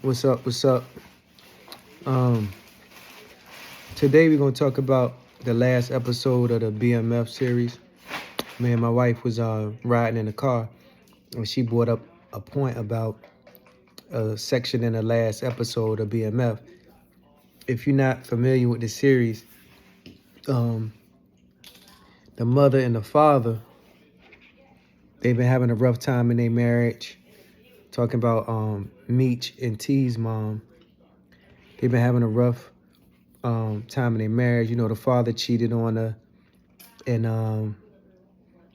What's up? What's up? Um, Today we're gonna talk about the last episode of the BMF series. Me and my wife was riding in the car, and she brought up a point about a section in the last episode of BMF. If you're not familiar with the series, the mother and the father, they've been having a rough time in their marriage. Talking about Meech and T's mom, they've been having a rough time in their marriage. You know, the father cheated on her, and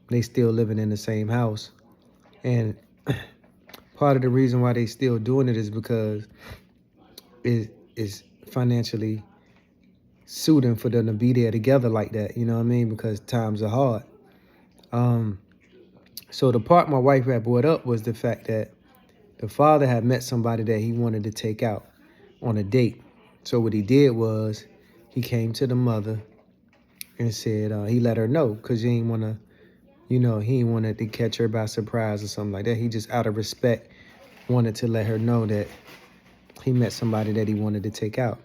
they still living in the same house. And part of the reason why they still doing it is because it is financially suiting for them to be there together like that. You know what I mean? Because times are hard. So the part my wife had brought up was the fact that the father had met somebody that he wanted to take out on a date. So what he did was he came to the mother and said he let her know because he didn't want to, he didn't want to catch her by surprise or something like that. He just out of respect wanted to let her know that he met somebody that he wanted to take out.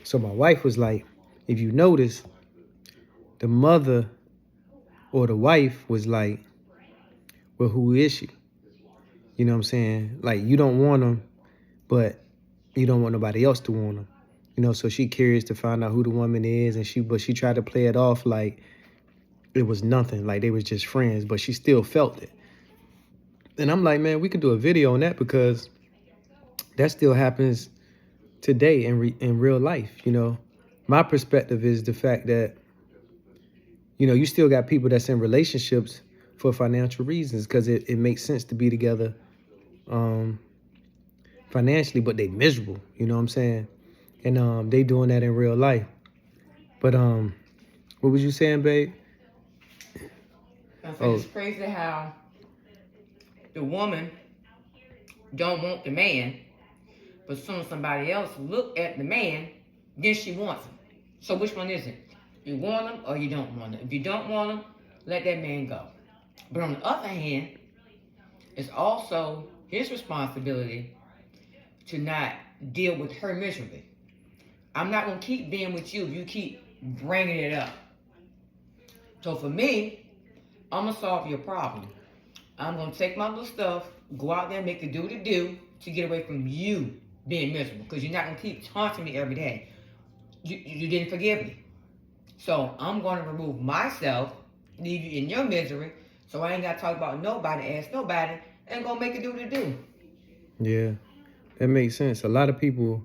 So my wife was like, if you notice, the mother or the wife was like, well, who is she? You know what I'm saying? Like, you don't want him, but you don't want nobody else to want him. You know, so she curious to find out who the woman is, and she tried to play it off like it was nothing, like they was just friends, but she still felt it. And I'm like, man, we could do a video on that because that still happens today in real life. You know, my perspective is the fact that, you still got people that's in relationships for financial reasons because it makes sense to be together financially, but they miserable, you know what I'm saying? And they doing that in real life. But what was you saying, babe? I said it's crazy how the woman don't want the man, but soon as somebody else look at the man, then she wants him. So which one is it? You want him or you don't want him? If you don't want him, let that man go. But on the other hand, it's also his responsibility to not deal with her miserably. I'm not going to keep being with you if you keep bringing it up. So for me, I'm going to solve your problem. I'm going to take my little stuff, go out there and make the do to get away from you being miserable. Because you're not going to keep taunting me every day. You didn't forgive me. So I'm going to remove myself, leave you in your misery, so I ain't got to talk about nobody, ask nobody, and go make a do. Yeah, that makes sense. A lot of people,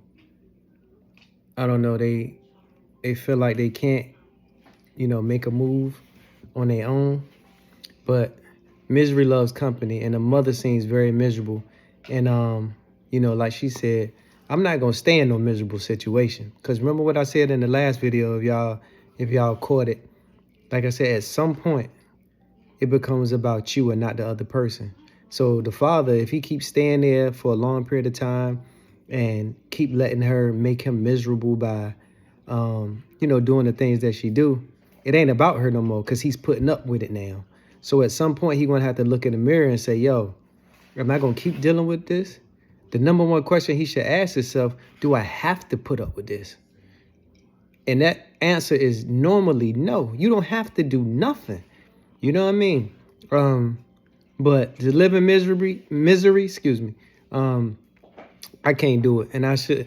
I don't know, they feel like they can't, make a move on their own. But misery loves company, and the mother seems very miserable. And, like she said, I'm not going to stay in no miserable situation. Because remember what I said in the last video, if y'all caught it. Like I said, at some point, it becomes about you and not the other person. So the father, if he keeps staying there for a long period of time and keep letting her make him miserable by, doing the things that she do, it ain't about her no more because he's putting up with it now. So at some point, he's going to have to look in the mirror and say, yo, am I going to keep dealing with this? The number one question he should ask himself, do I have to put up with this? And that answer is normally no. You don't have to do nothing. You know what I mean? But to live in misery, I can't do it. And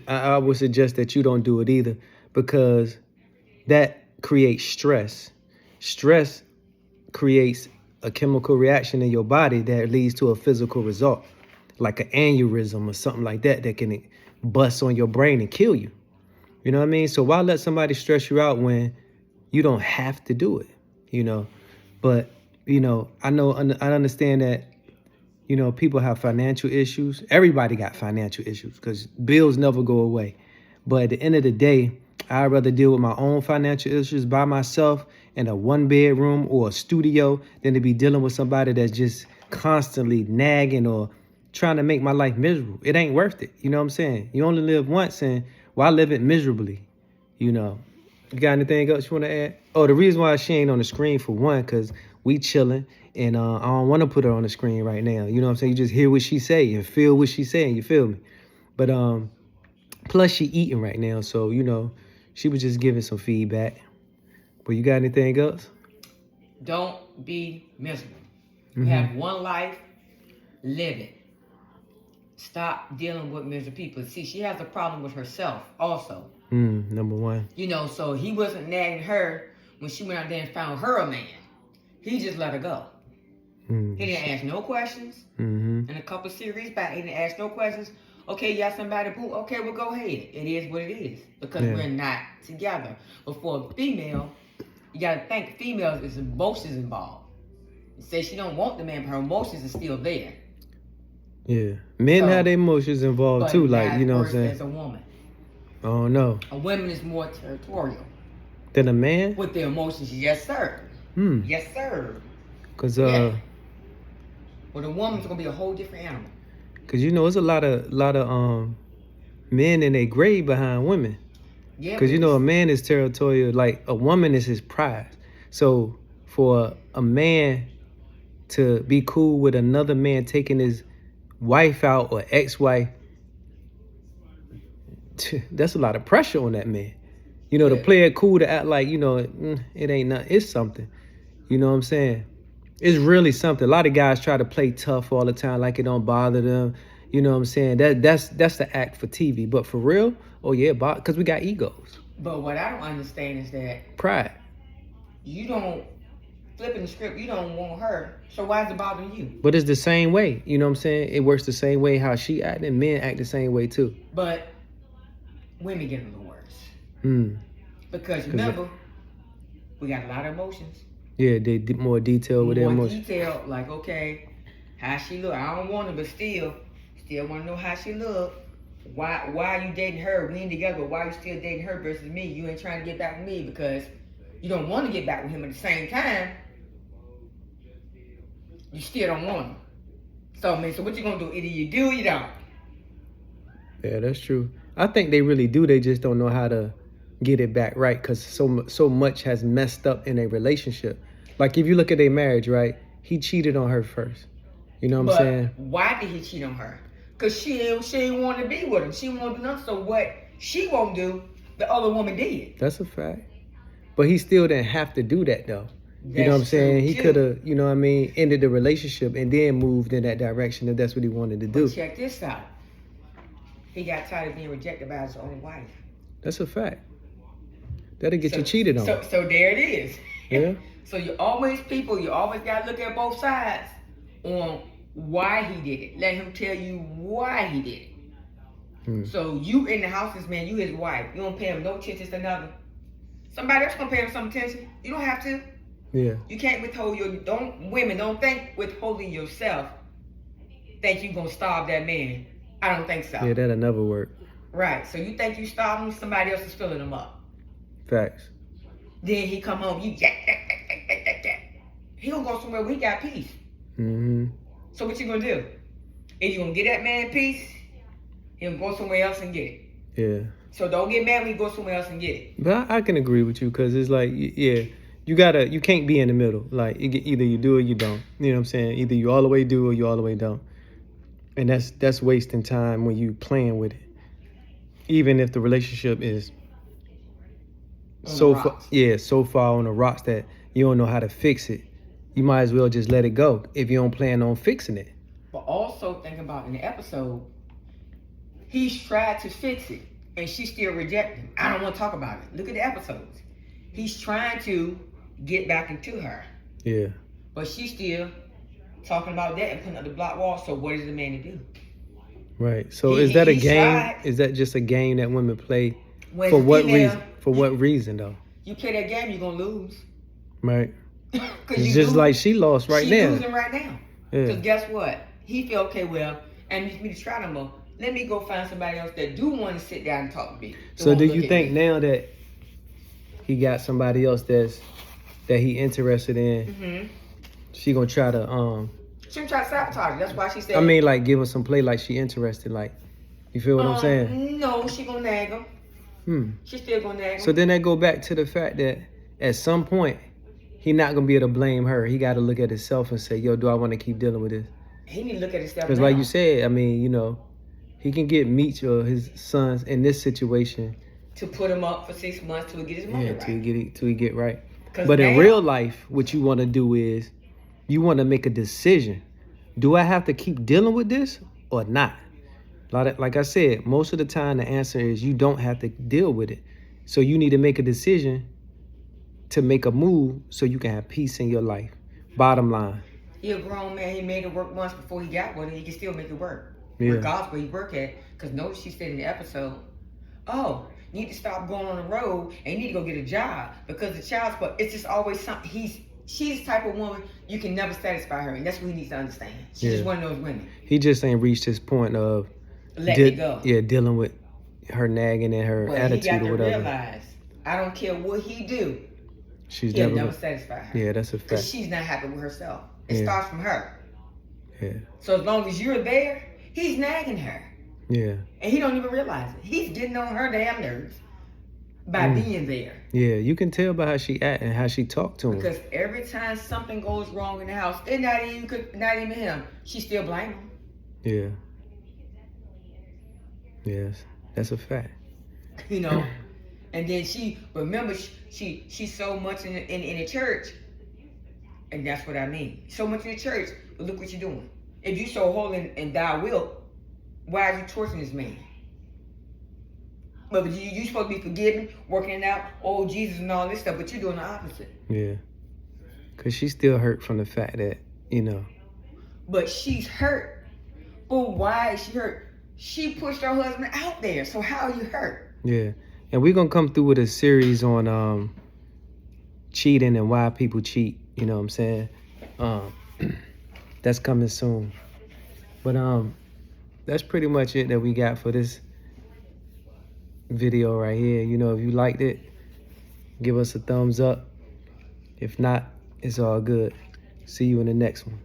I would suggest that you don't do it either because that creates stress. Stress creates a chemical reaction in your body that leads to a physical result, like an aneurysm or something like that can bust on your brain and kill you. You know what I mean? So why let somebody stress you out when you don't have to do it, But, I understand that, people have financial issues. Everybody got financial issues because bills never go away. But at the end of the day, I'd rather deal with my own financial issues by myself in a 1-bedroom or a studio than to be dealing with somebody that's just constantly nagging or trying to make my life miserable. It ain't worth it. You know what I'm saying? You only live once, and why live it miserably? You got anything else you want to add? Oh, the reason why she ain't on the screen for one, because we chilling, and I don't want to put her on the screen right now. You know what I'm saying? You just hear what she say and feel what she saying. You feel me? But plus she eating right now, so she was just giving some feedback. But you got anything else? Don't be miserable. You have one life, live it. Stop dealing with miserable people. See, she has a problem with herself also. Number one. So he wasn't nagging her when she went out there and found her a man. He just let her go. He didn't ask no questions. In a couple of series back, he didn't ask no questions. Okay, you got somebody boo? Okay, well go ahead. It is what it is. Because we're not together. But for a female, you gotta think females is emotions involved. Say she don't want the man, but her emotions are still there. Yeah. Men have their emotions involved too, like what I'm saying? As a woman. Oh no. A woman is more territorial. Than a man? With their emotions, yes sir. Yes sir. Cause Well, the woman's gonna be a whole different animal. Cause there's a lot of men in their grave behind women. Yeah. Cause a man is territorial, like a woman is his prize. So for a man to be cool with another man taking his wife out or ex-wife, that's a lot of pressure on that man. To play it cool, to act like, it ain't nothing. It's something. You know what I'm saying? It's really something. A lot of guys try to play tough all the time, like it don't bother them. You know what I'm saying? That's the act for TV. But for real, because we got egos. But what I don't understand is that pride. You don't flipping the script. You don't want her. So why is it bothering you? But it's the same way. You know what I'm saying? It works the same way how she act, and men act the same way too. But women get a little worse. Because remember, we got a lot of emotions. Yeah, they more detailed with their emotions. More detailed, like, okay, how she look. I don't want her, but still want to know how she look. Why are you dating her? We ain't together, but why are you still dating her versus me? You ain't trying to get back with me because you don't want to get back with him at the same time. You still don't want him. So what you gonna do? Either you do or you don't. Yeah, that's true. I think they really do. They just don't know how to get it back right because so much has messed up in a relationship. Like if you look at their marriage, right? He cheated on her first. You know what I'm saying? Why did he cheat on her? Because she didn't want to be with him. She won't do nothing. So what she won't do, the other woman did. That's a fact. But he still didn't have to do that though. You know what I'm saying? He could have, ended the relationship and then moved in that direction if that's what he wanted to do. But check this out. He got tired of being rejected by his own wife. That's a fact. That'll get you cheated on. So there it is. Yeah. So you always got to look at both sides on why he did it. Let him tell you why he did it. So you in the house, this man, you his wife. You don't pay him no attention to nothing. Somebody else gonna pay him some attention. You don't have to. Yeah. You can't withhold women don't think withholding yourself think you gonna starve that man. I don't think so. Yeah, that'll never work. Right. So you think you starve him, somebody else is filling him up. Facts. Then he come home, you he gonna go somewhere where he got peace. So what you gonna do? Is you gonna get that man peace? He gonna go somewhere else and get it. Yeah. So don't get mad when you go somewhere else and get it. But I can agree with you because it's like, you can't be in the middle. Like either you do or you don't. You know what I'm saying? Either you all the way do or you all the way don't. And that's wasting time when you playing with it. Even if the relationship is so far on the rocks that you don't know how to fix it, you might as well just let it go if you don't plan on fixing it. But also think about in the episode, he's tried to fix it and she still rejected him. I don't want to talk about it. Look at the episodes. He's trying to get back into her. Yeah. But she's still talking about that and putting up the block wall. So what is the man to do? Right. So is that a game? Is that just a game that women play? For what reason? For what reason though? You play that game, you're gonna lose. Right. It's just like she lost right now. She's losing right now. Because guess what? He feel okay. Well, and me to try to more. Let me go find somebody else that do want to sit down and talk to me. So do you think now that he got somebody else that he interested in, she gonna try to she gonna try to sabotage. That's why she said. I mean, like give him some play, like she interested, like you feel what I'm saying? No, she gonna nag him. She still gonna nag him. So then that go back to the fact that at some point he not gonna be able to blame her. He got to look at himself and say, "Yo, do I want to keep dealing with this?" He need to look at himself. Because like you said, I mean, He can get Meech or his sons in this situation. To put him up for 6 months till he get his money right. Till he get right. 'Cause But now, in real life, what you want to do is you want to make a decision. Do I have to keep dealing with this or not? Like I said, most of the time the answer is you don't have to deal with it. So you need to make a decision to make a move so you can have peace in your life. Bottom line. He a grown man. He made it work once before he got with it. He can still make it work. Yeah. Regardless where he work at. Because notice she said in the episode, oh, you need to stop going on the road and you need to go get a job. Because the child support, it's just always something. She's the type of woman you can never satisfy her. And that's what he needs to understand. She's just one of those women. He just ain't reached his point of letting it go. Yeah, dealing with her nagging and her attitude or whatever. He got to realize, I don't care what he do, he'll never satisfy her. Yeah, that's a fact. Because she's not happy with herself. It starts from her. Yeah. So as long as you're there, he's nagging her. Yeah. And he don't even realize it. He's getting on her damn nerves by being there. Yeah, you can tell by how she act and how she talk to him. Because every time something goes wrong in the house, it's not even him. She still blame him. Yeah. Yes, that's a fact. You know, and then she's so much in the church, and that's what I mean. So much in the church, but look what you're doing. If you so holy and thou wilt, why are you torturing this man? But you supposed to be forgiving, working it out, oh Jesus and all this stuff, but you're doing the opposite. Yeah, because she's still hurt from the fact that, you know. But she's hurt. But why is she hurt? She pushed her husband out there, so how are you hurt? Yeah, and we're going to come through with a series on cheating and why people cheat, you know what I'm saying? That's coming soon. But that's pretty much it that we got for this video right here. You know, if you liked it, give us a thumbs up. If not, it's all good. See you in the next one.